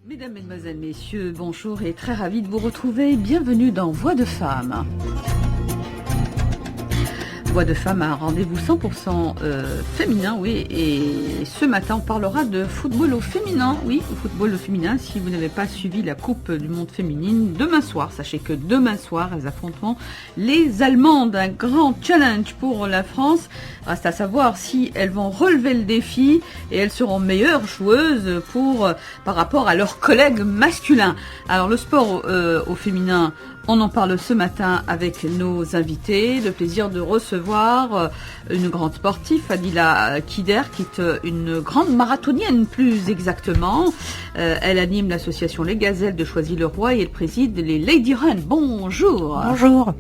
Mesdames, Mesdemoiselles, Messieurs, bonjour et très ravi de vous retrouver. Bienvenue dans Voix de Femme. Voix de Femme, un rendez-vous 100% féminin, oui. Et ce matin, on parlera de football au féminin. Oui, au football au féminin. Si vous n'avez pas suivi la Coupe du Monde féminine, demain soir, sachez que demain soir, elles affronteront les Allemandes. Un grand challenge pour la France. Reste à savoir si elles vont relever le défi et elles seront meilleures joueuses par rapport à leurs collègues masculins. Alors, le sport au féminin, on en parle ce matin avec nos invités. Le plaisir de recevoir une grande sportive, Fadila Kider, qui est une grande marathonienne plus exactement. Elle anime l'association Les Gazelles de Choisy-le-Roi et elle préside les Lady Run. Bonjour. Bonjour.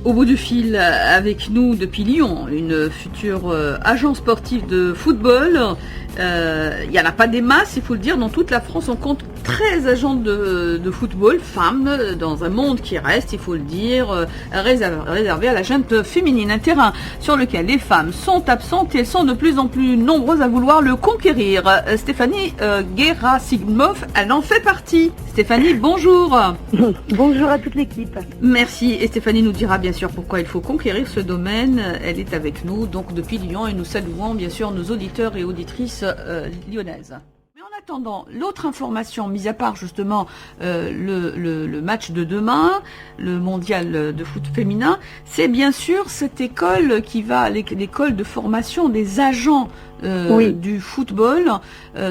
Au bout du fil, avec nous depuis Lyon, une future agent sportive de football. Il n'y en a pas des masses, il faut le dire. Dans toute la France, on compte 13 agents de football, femmes, dans un monde qui reste, il faut le dire, réservé à la gente féminine. Un terrain sur lequel les femmes sont absentes et elles sont de plus en plus nombreuses à vouloir le conquérir. Stéphanie Gerasimov, elle en fait partie. Stéphanie, bonjour. Bonjour à toute l'équipe. Merci. Et Stéphanie nous dira bien sûr pourquoi il faut conquérir ce domaine. Elle est avec nous donc depuis Lyon et nous saluons bien sûr nos auditeurs et auditrices lyonnaises. Mais en attendant, l'autre information, mis à part justement le match de demain, le mondial de foot féminin, c'est bien sûr cette école l'école de formation des agents du football,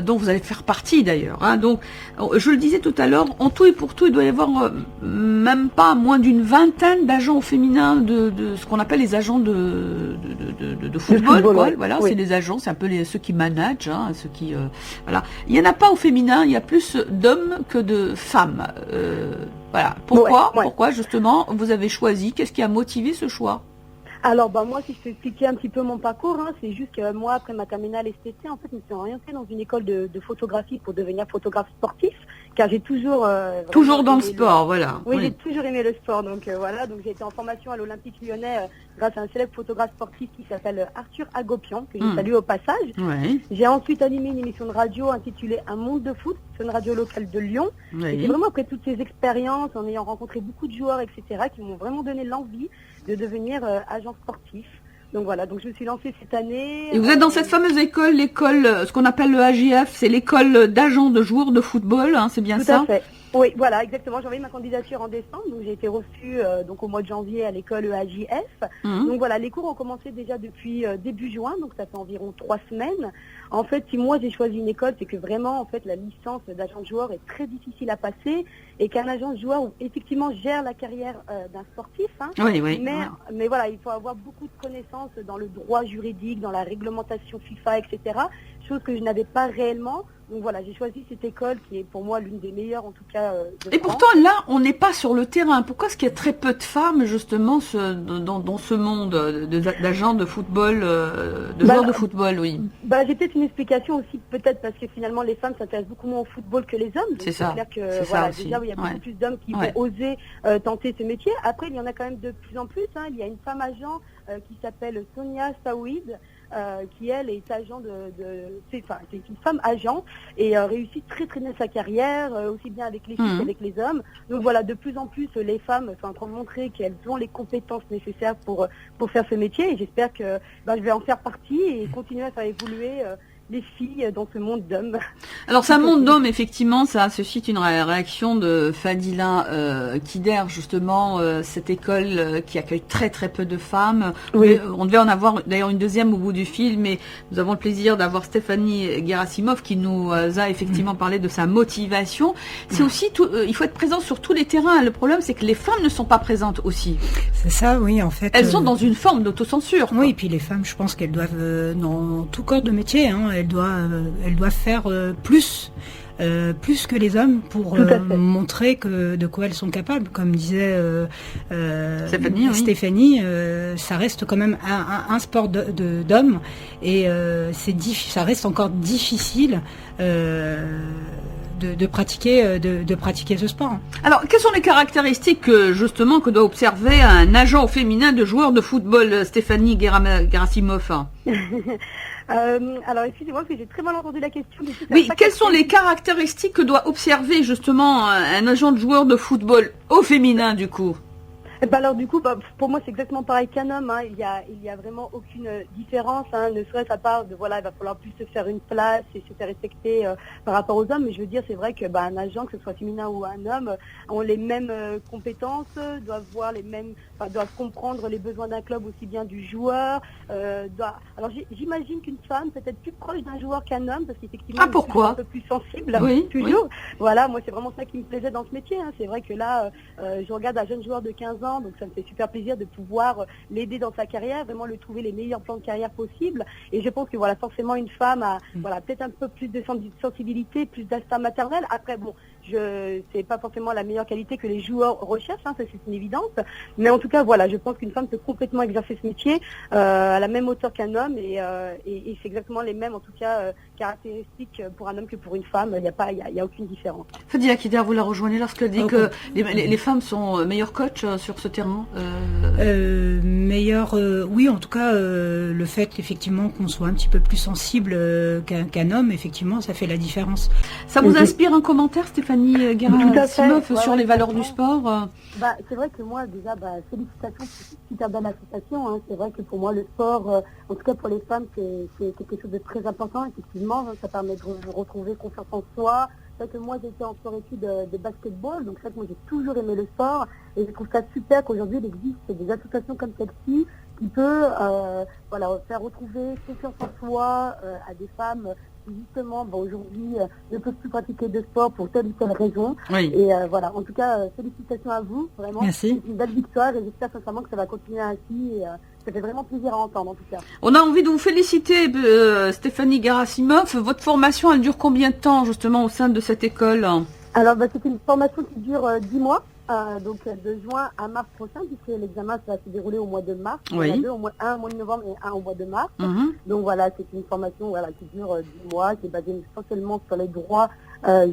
dont vous allez faire partie d'ailleurs. Hein. Donc, je le disais tout à l'heure, en tout et pour tout, il doit y avoir même pas moins d'une vingtaine d'agents au féminin de ce qu'on appelle les agents de football. Voilà, oui. C'est les agents, c'est un peu ceux qui managent, hein, ceux qui voilà. Il y en a pas au féminin, il y a plus d'hommes que de femmes. Voilà. Pourquoi justement vous avez choisi? Qu'est-ce qui a motivé ce choix? Alors, moi, si je peux expliquer un petit peu mon parcours, hein, c'est juste que moi, après ma terminale STC, en fait, je me suis orientée dans une école de photographie pour devenir photographe sportif, car j'ai toujours... toujours dans le sport, voilà. Oui, j'ai toujours aimé le sport, donc voilà. Donc, j'ai été en formation à l'Olympique Lyonnais grâce à un célèbre photographe sportif qui s'appelle Arthur Agopian, que je salue au passage. Ouais. J'ai ensuite animé une émission de radio intitulée Un monde de foot, sur une radio locale de Lyon. Oui. Et c'est vraiment après toutes ces expériences, en ayant rencontré beaucoup de joueurs, etc., qui m'ont vraiment donné l'envie de devenir agent sportif. Donc voilà, donc je me suis lancée cette année. Et vous êtes dans cette fameuse école, ce qu'on appelle le AJF, c'est l'école d'agents de joueurs de football, hein, c'est bien ça? Tout à fait. Oui, voilà, exactement. J'ai envoyé ma candidature en décembre, donc j'ai été reçue donc au mois de janvier à l'école EAJF. Donc voilà, les cours ont commencé déjà depuis début juin, donc ça fait environ 3 semaines. En fait, si moi j'ai choisi une école, c'est que vraiment, en fait, la licence d'agent de joueur est très difficile à passer et qu'un agent de joueur effectivement gère la carrière d'un sportif. Hein, oui. Mais voilà, il faut avoir beaucoup de connaissances dans le droit juridique, dans la réglementation FIFA, etc. Chose que je n'avais pas réellement. Donc voilà, j'ai choisi cette école qui est pour moi l'une des meilleures en tout cas de Et France. pourtant là, on n'est pas sur le terrain. Pourquoi est-ce qu'il y a très peu de femmes justement dans ce monde d'agents de football, joueurs de football, oui? J'ai peut-être une explication aussi, peut-être parce que finalement les femmes s'intéressent beaucoup moins au football que les hommes. Donc c'est ça. Clair que c'est voilà, ça déjà il y a beaucoup plus d'hommes qui vont oser tenter ce métier. Après, il y en a quand même de plus en plus. Hein. Il y a une femme agent qui s'appelle Sonia Saouid. Qui elle est agent c'est une femme agent et réussit très très bien sa carrière, aussi bien avec les filles qu'avec les hommes. Donc voilà, de plus en plus les femmes sont en train de montrer qu'elles ont les compétences nécessaires pour faire ce métier et j'espère que je vais en faire partie et continuer à faire évoluer les filles dans ce monde d'hommes. Alors c'est un monde d'hommes, effectivement, ça suscite une réaction de Fadila Kider, justement, cette école qui accueille très très peu de femmes. Oui. On devait en avoir d'ailleurs une deuxième au bout du film, mais nous avons le plaisir d'avoir Stéphanie Gerasimov qui nous a effectivement parlé de sa motivation. C'est aussi il faut être présent sur tous les terrains. Le problème, c'est que les femmes ne sont pas présentes aussi. C'est ça, oui, en fait. Elles sont dans une forme d'autocensure. Oui, et puis les femmes, je pense qu'elles doivent, dans tout corps de métier, hein, elles doivent faire plus que les hommes pour montrer de quoi elles sont capables. Comme disait Stéphanie, ça reste quand même un sport d'hommes et ça reste encore difficile de pratiquer ce sport. Alors, quelles sont les caractéristiques justement que doit observer un agent féminin de joueur de football, Stéphanie Gerasimov? Alors, excusez-moi, parce que j'ai très mal entendu la question. Oui, quelles sont les caractéristiques que doit observer justement un agent de joueur de football au féminin du coup? Alors du coup, pour moi c'est exactement pareil qu'un homme. Hein. Il y a vraiment aucune différence, hein, ne serait-ce à part de voilà, il va falloir plus se faire une place et se faire respecter par rapport aux hommes. Mais je veux dire, c'est vrai que un agent, que ce soit féminin ou un homme, ont les mêmes compétences, doivent voir les mêmes, doivent comprendre les besoins d'un club aussi bien du joueur. Alors j'imagine qu'une femme peut être plus proche d'un joueur qu'un homme parce qu'effectivement, pourquoi? un peu plus sensible. Oui, toujours. Oui. Voilà, moi c'est vraiment ça qui me plaisait dans ce métier. Hein. C'est vrai que là, je regarde un jeune joueur de 15 ans. Donc ça me fait super plaisir de pouvoir l'aider dans sa carrière, vraiment lui trouver les meilleurs plans de carrière possibles. Et je pense que voilà, forcément une femme a peut-être un peu plus de sensibilité, plus d'instinct maternel. Après bon, c'est pas forcément la meilleure qualité que les joueurs recherchent, hein, ça c'est une évidence. Mais en tout cas voilà, je pense qu'une femme peut complètement exercer ce métier à la même hauteur qu'un homme et c'est exactement les mêmes en tout cas caractéristiques pour un homme que pour une femme. Il y a aucune différence. Fadila Kidder, vous la rejoignez lorsqu'elle dit que les femmes sont meilleures coachs sur ce terrain? Oui, en tout cas, le fait effectivement qu'on soit un petit peu plus sensible qu'un homme, effectivement, ça fait la différence. Ça vous inspire un commentaire, Stéphanie Gerasimov, sur les valeurs du sport? C'est vrai que moi, déjà, félicitations pour cette super belle association. Hein. C'est vrai que pour moi, le sport, en tout cas pour les femmes, c'est quelque chose de très important. Effectivement, ça permet de retrouver confiance en soi. C'est vrai que moi j'étais en sport-études de basketball, donc c'est vrai que moi j'ai toujours aimé le sport et je trouve ça super qu'aujourd'hui il existe des associations comme celle-ci qui peut faire retrouver confiance en soi à des femmes qui justement aujourd'hui ne peuvent plus pratiquer de sport pour telle ou telle raison. Oui. Et en tout cas félicitations à vous, vraiment. Merci. C'est une belle victoire et j'espère sincèrement que ça va continuer ainsi. Ça fait vraiment plaisir à entendre en tout cas. On a envie de vous féliciter, Stéphanie Gerasimov. Votre formation, elle dure combien de temps justement au sein de cette école? Alors c'est une formation qui dure 10 mois, donc de juin à mars prochain, puisque l'examen va se dérouler au mois de mars. Oui. Il y en a deux, un au mois de novembre et un au mois de mars. Donc voilà, c'est une formation qui dure 10 mois, qui est basée essentiellement sur les droits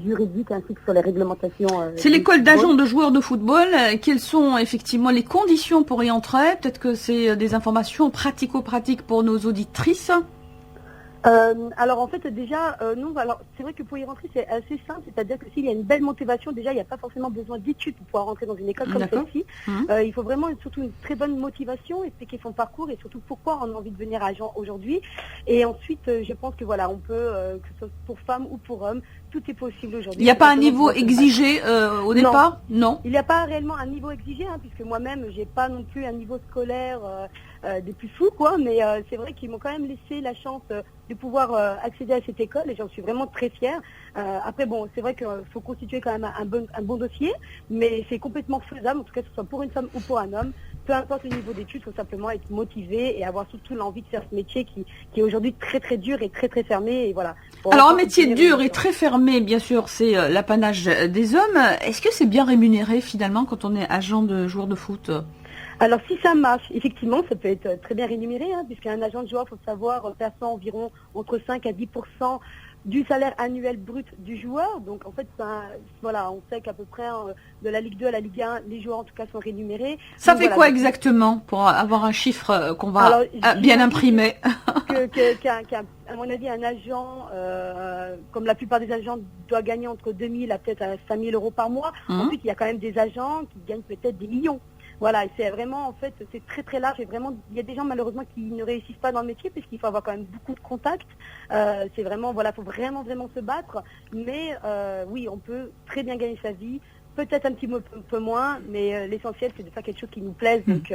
juridiques ainsi que sur les réglementations. C'est l'école d'agents de joueurs de football. Quelles sont effectivement les conditions pour y entrer? Peut-être que c'est des informations pratico-pratiques pour nos auditrices. Alors en fait déjà nous c'est vrai que pour y rentrer c'est assez simple, c'est-à-dire que s'il y a une belle motivation, déjà il n'y a pas forcément besoin d'études pour pouvoir rentrer dans une école comme celle-ci. Il faut vraiment surtout une très bonne motivation, expliquer son parcours et surtout pourquoi on a envie de devenir agent aujourd'hui. Et ensuite je pense que on peut que ce soit pour femmes ou pour hommes, tout est possible aujourd'hui. Il n'y a pas un niveau exigé au départ? Non. Il n'y a pas réellement un niveau exigé, hein, puisque moi-même j'ai pas non plus un niveau scolaire des plus fous quoi, mais c'est vrai qu'ils m'ont quand même laissé la chance de pouvoir accéder à cette école et j'en suis vraiment très fière. Après bon, c'est vrai qu'il faut constituer quand même un bon dossier, mais c'est complètement faisable, en tout cas que ce soit pour une femme ou pour un homme. Peu importe le niveau d'études, il faut simplement être motivé et avoir surtout l'envie de faire ce métier qui est aujourd'hui très très dur et très très fermé. Et voilà. Alors un métier dur et très fermé, bien sûr, c'est l'apanage des hommes. Est-ce que c'est bien rémunéré finalement quand on est agent de joueur de foot? Alors si ça marche, effectivement, ça peut être très bien rémunéré, hein, puisqu'un agent de joueur, il faut savoir, perçoit environ entre 5 à 10% du salaire annuel brut du joueur. Donc en fait, on sait qu'à peu près de la Ligue 2 à la Ligue 1, les joueurs en tout cas sont rémunérés. Ça fait quoi exactement pour avoir un chiffre qu'on va bien imprimer? À mon avis, un agent, comme la plupart des agents, doit gagner entre 2 000 à peut-être 5 000 euros par mois. Ensuite, il y a quand même des agents qui gagnent peut-être des millions. Voilà, c'est vraiment, en fait, c'est très très large et vraiment, il y a des gens malheureusement qui ne réussissent pas dans le métier parce qu'il faut avoir quand même beaucoup de contacts. C'est vraiment, faut vraiment se battre. Mais oui, on peut très bien gagner sa vie. Peut-être un petit peu moins, mais l'essentiel c'est de faire quelque chose qui nous plaise. Donc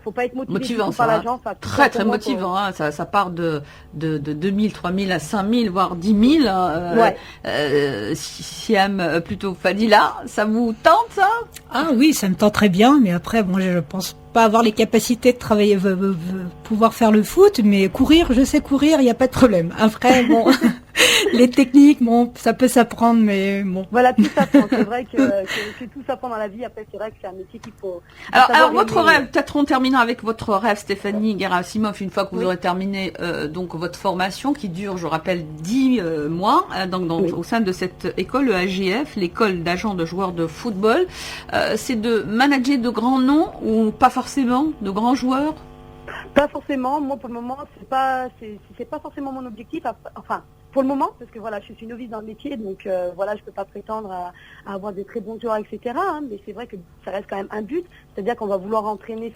faut pas être motivé par l'argent. Très très motivant. Ça part de 2 000, 3 000 à 5 000, voire 10 000. Siam, plutôt Fadila, ça vous tente ça? Ah oui, ça me tente très bien, mais après bon, je pense pas avoir les capacités de travailler, pouvoir faire le foot, mais courir, je sais courir, il n'y a pas de problème. Après bon. Les techniques, bon, ça peut s'apprendre, mais bon. Voilà, tout s'apprend. C'est vrai que tout s'apprend dans la vie. Après, c'est vrai que c'est un métier qu'il faut. Alors votre rêve, peut-être on terminera avec votre rêve, Stéphanie Gerasimov, une fois que vous aurez terminé donc votre formation qui dure, je rappelle, 10 mois, au sein de cette école, le AGF, l'école d'agents de joueurs de football. C'est de manager de grands noms ou pas forcément, de grands joueurs? Pas forcément. Moi, pour le moment, c'est pas forcément mon objectif. Enfin, pour le moment, parce que voilà, je suis novice dans le métier, donc voilà, je peux pas prétendre à avoir des très bons joueurs, etc. Hein, mais c'est vrai que ça reste quand même un but, c'est-à-dire qu'on va vouloir entraîner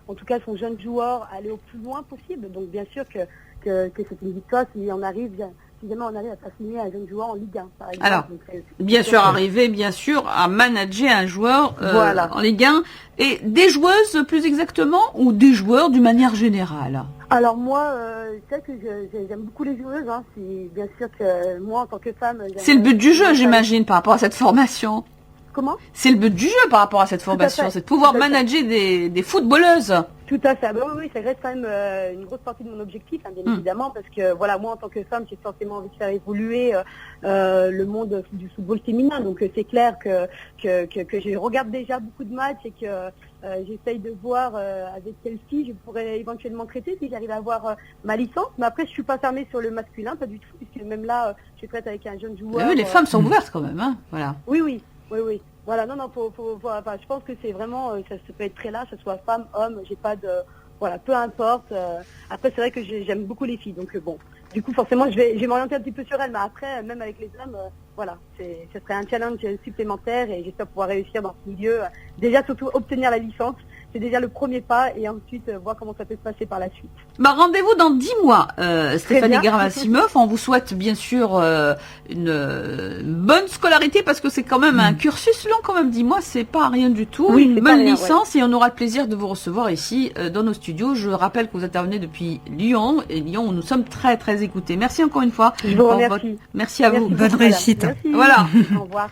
en tout cas son jeune joueur à aller au plus loin possible. Donc bien sûr que c'est une victoire si jamais on arrive à faire signer un jeune joueur en Ligue 1, par exemple. Alors, bien sûr, arriver, bien sûr, à manager un joueur en Ligue 1, et des joueuses plus exactement, ou des joueurs d'une manière générale? Alors moi, c'est que j'aime beaucoup les joueuses. Hein. C'est bien sûr que moi, en tant que femme... C'est le but du jeu, j'imagine, par rapport à cette formation. Comment? C'est le but du jeu par rapport à cette formation, c'est de pouvoir manager des footballeuses. Tout à fait. Oui, ça reste quand même une grosse partie de mon objectif, hein, bien évidemment, parce que voilà, moi en tant que femme, j'ai forcément envie de faire évoluer le monde du football féminin. Donc c'est clair que je regarde déjà beaucoup de matchs et que j'essaye de voir avec quelle fille je pourrais éventuellement traiter si j'arrive à avoir ma licence. Mais après, je suis pas fermée sur le masculin, pas du tout, puisque même là, je suis prête avec un jeune joueur. Oui, les femmes sont ouvertes quand même, hein. Voilà. Oui. Voilà, non, enfin, je pense que c'est vraiment, ça peut être très large, que ce soit femme, homme, j'ai pas de, voilà, peu importe. Après, c'est vrai que j'aime beaucoup les filles, donc bon, du coup, forcément, je vais m'orienter un petit peu sur elles, mais après, même avec les hommes, voilà, ce serait un challenge supplémentaire et j'espère pouvoir réussir dans ce milieu. Déjà, surtout, obtenir la licence. C'est déjà le premier pas et ensuite voir comment ça peut se passer par la suite. Rendez-vous dans 10 mois, Stéphanie Gerasimov. On vous souhaite bien sûr une bonne scolarité parce que c'est quand même un cursus long quand même. 10 mois, c'est pas rien du tout. Oui, une bonne licence et on aura le plaisir de vous recevoir ici dans nos studios. Je rappelle que vous intervenez depuis Lyon et Lyon où nous sommes très très écoutés. Merci encore une fois. Je vous remercie. Merci à vous. Bonne réussite. Merci. Voilà. Au revoir.